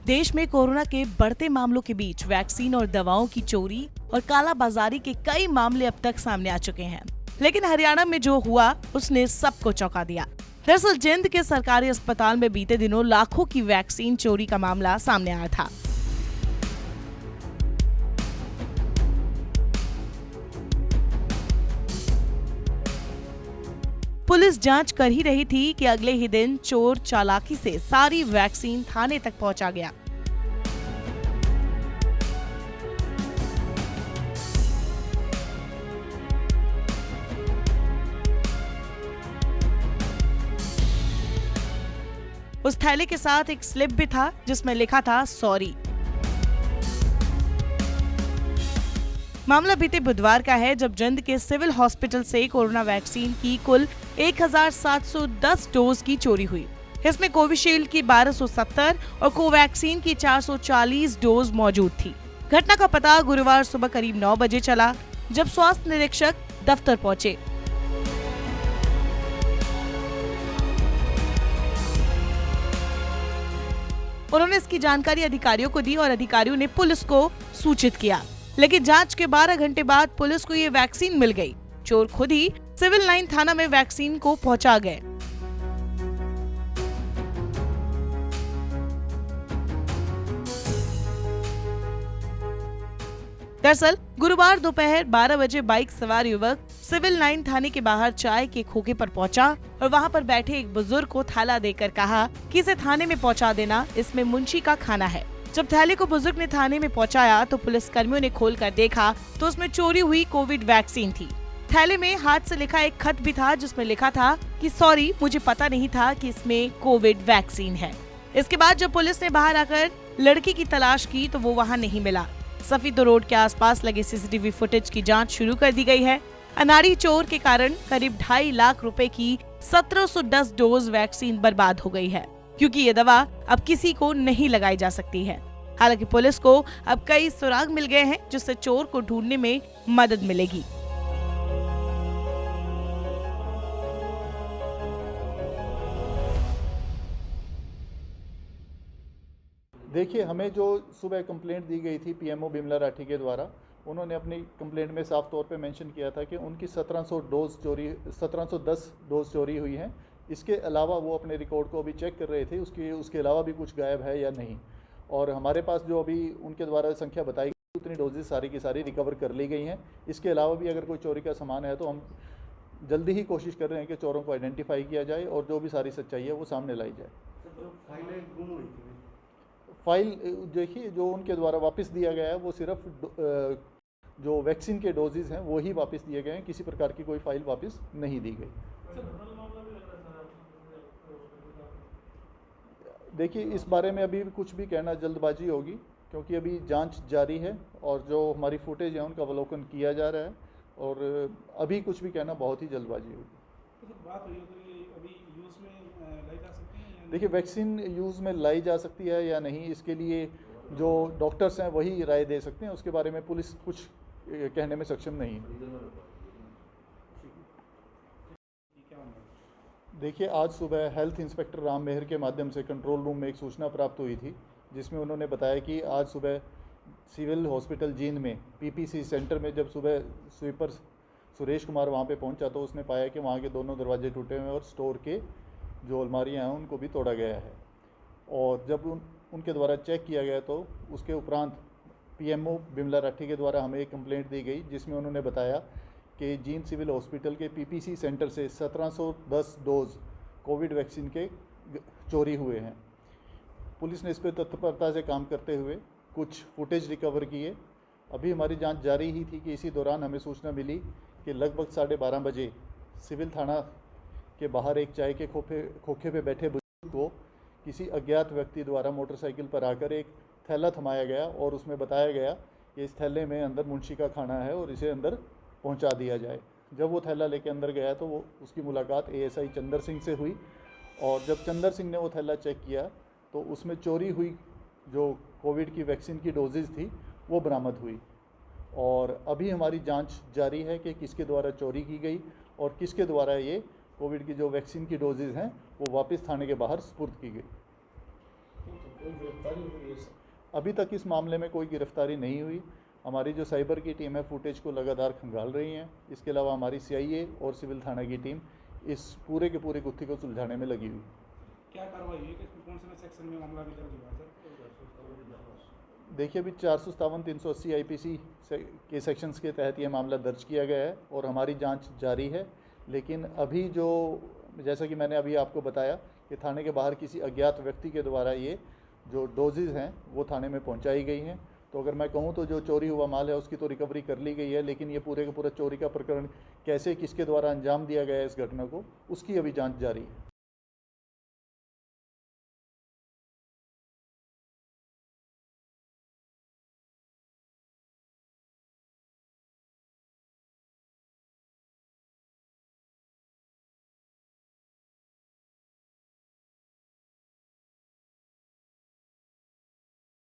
देश में कोरोना के बढ़ते मामलों के बीच वैक्सीन और दवाओं की चोरी और कालाबाजारी के कई मामले अब तक सामने आ चुके हैं, लेकिन हरियाणा में जो हुआ उसने सबको चौंका दिया। दरअसल जिंद के सरकारी अस्पताल में बीते दिनों लाखों की वैक्सीन चोरी का मामला सामने आया था। पुलिस जांच कर ही रही थी कि अगले ही दिन चोर चालाकी से सारी वैक्सीन थाने तक पहुंचा गया। उस थैले के साथ एक स्लिप भी था जिसमें लिखा था सॉरी। मामला बीते बुधवार का है, जब जिंद के सिविल हॉस्पिटल से कोरोना वैक्सीन की कुल 1710 डोज की चोरी हुई। इसमें कोविशील्ड की 1270 और कोवैक्सीन की 440 डोज मौजूद थी। घटना का पता गुरुवार सुबह करीब 9 बजे चला, जब स्वास्थ्य निरीक्षक दफ्तर पहुंचे। उन्होंने इसकी जानकारी अधिकारियों को दी और अधिकारियों ने पुलिस को सूचित किया, लेकिन जांच के 12 घंटे बाद पुलिस को ये वैक्सीन मिल गई। चोर खुद ही सिविल लाइन थाना में वैक्सीन को पहुंचा गए। दरअसल गुरुवार दोपहर 12 बजे बाइक सवार युवक सिविल लाइन थाने के बाहर चाय के खोखे पर पहुंचा और वहां पर बैठे एक बुजुर्ग को थैला देकर कहा कि इसे थाने में पहुंचा देना, इसमें मुंशी का खाना है। जब थैले को बुजुर्ग ने थाने में पहुंचाया तो पुलिस कर्मियों ने खोलकर देखा तो उसमें चोरी हुई कोविड वैक्सीन थी। थैले में हाथ से लिखा एक खत भी था जिसमें लिखा था कि सॉरी, मुझे पता नहीं था कि इसमें कोविड वैक्सीन है। इसके बाद जब पुलिस ने बाहर आकर लड़की की तलाश की तो वो वहाँ नहीं मिला। सफीदो रोड के आसपास लगे सीसीटीवी फुटेज की जांच शुरू कर दी गई है। अनाड़ी चोर के कारण करीब 2.5 लाख रुपए की 1710 डोज वैक्सीन बर्बाद हो गई है, क्योंकि ये दवा अब किसी को नहीं लगाई जा सकती है। हालांकि पुलिस को अब कई सुराग मिल गए हैं जिससे चोर को ढूंढने में मदद मिलेगी। देखिए, हमें जो सुबह कंप्लेंट दी गई थी पीएमओ बिमला राठी के द्वारा, उन्होंने अपनी कंप्लेंट में साफ तौर पे मेंशन किया था कि उनकी 1710 डोज चोरी हुई हैं। इसके अलावा वो अपने रिकॉर्ड को अभी चेक कर रहे थे, उसके अलावा भी कुछ गायब है या नहीं। और हमारे पास जो अभी उनके द्वारा संख्या बताई गई उतनी डोजेस सारी की सारी रिकवर कर ली गई हैं। इसके अलावा भी अगर कोई चोरी का सामान है तो हम जल्दी ही कोशिश कर रहे हैं कि चोरों को आइडेंटिफाई किया जाए और जो भी सारी सच्चाई है वो सामने लाई जाए। जो फाइलें गुम हुई थी, फाइल देखिए, जो उनके द्वारा वापस दिया गया है वो सिर्फ जो वैक्सीन के डोजेज हैं वो ही वापस दिए गए हैं। किसी प्रकार की कोई फाइल वापस नहीं दी गई। देखिए, इस बारे में अभी कुछ भी कहना जल्दबाजी होगी, क्योंकि अभी जांच जारी है और जो हमारी फुटेज है उनका अवलोकन किया जा रहा है और अभी कुछ भी कहना बहुत ही जल्दबाजी होगी। बात हुई तो ये अभी यूज़ में लाई जा सकती है या नहीं? देखिए, वैक्सीन यूज़ में लाई जा सकती है या नहीं, इसके लिए जो डॉक्टर्स हैं वही राय दे सकते हैं। उसके बारे में पुलिस कुछ कहने में सक्षम नहीं है। देखिए, आज सुबह हेल्थ इंस्पेक्टर राम मेहर के माध्यम से कंट्रोल रूम में एक सूचना प्राप्त हुई थी, जिसमें उन्होंने बताया कि आज सुबह सिविल हॉस्पिटल जींद में पीपीसी सेंटर में जब सुबह स्वीपर सुरेश कुमार वहां पे पहुंचा तो उसने पाया कि वहां के दोनों दरवाजे टूटे हुए हैं और स्टोर के जो अलमारियां हैं उनको भी तोड़ा गया है। और जब उनके द्वारा चेक किया गया तो उसके उपरांत पीएमओ बिमला राठी के द्वारा हमें एक कंप्लेंट दी गई, जिसमें उन्होंने बताया कि जींद सिविल हॉस्पिटल के पीपीसी सेंटर से 1710 डोज कोविड वैक्सीन के चोरी हुए हैं। पुलिस ने इस पर तत्परता से काम करते हुए कुछ फुटेज रिकवर किए। अभी हमारी जांच जारी ही थी कि इसी दौरान हमें सूचना मिली कि लगभग 12:30 बजे सिविल थाना के बाहर एक चाय के खोखे पे बैठे बुजुर्ग को किसी अज्ञात व्यक्ति द्वारा मोटरसाइकिल पर आकर एक थैला थमाया गया और उसमें बताया गया कि इस थैले में अंदर मुंशी का खाना है और इसे अंदर पहुंचा दिया जाए। जब वो थैला लेके अंदर गया तो वो उसकी मुलाकात एएसआई चंदर सिंह से हुई और जब चंदर सिंह ने वो थैला चेक किया तो उसमें चोरी हुई जो कोविड की वैक्सीन की डोजेज़ थी वो बरामद हुई। और अभी हमारी जांच जारी है कि किसके द्वारा चोरी की गई और किसके द्वारा ये कोविड की जो वैक्सीन की डोजेज़ हैं वो वापस थाने के बाहर सुपुर्द की गई। कोई गिरफ्तारी हुई है सर? अभी तक इस मामले में कोई गिरफ्तारी नहीं हुई। हमारी जो साइबर की टीम है फुटेज को लगातार खंगाल रही हैं। इसके अलावा हमारी सीआईए और सिविल थाना की टीम इस पूरे के पूरे गुत्थी को सुलझाने में लगी हुई। क्या कार्रवाई हुई है कि इसमें कौन से सेक्शन में मामला भी दर्ज हुआ है सर? देखिए, अभी 457 380 आईपीसी के सेक्शंस के तहत ये मामला दर्ज किया गया है और हमारी जांच जारी है। लेकिन अभी जो, जैसा कि मैंने अभी आपको बताया कि थाने के बाहर किसी अज्ञात व्यक्ति के द्वारा ये जो डोजेज़ हैं वो थाने में पहुंचाई गई हैं। तो अगर मैं कहूं तो जो चोरी हुआ माल है उसकी तो रिकवरी कर ली गई है, लेकिन ये पूरे का पूरा चोरी का प्रकरण कैसे किसके द्वारा अंजाम दिया गया है इस घटना को, उसकी अभी जांच जारी है।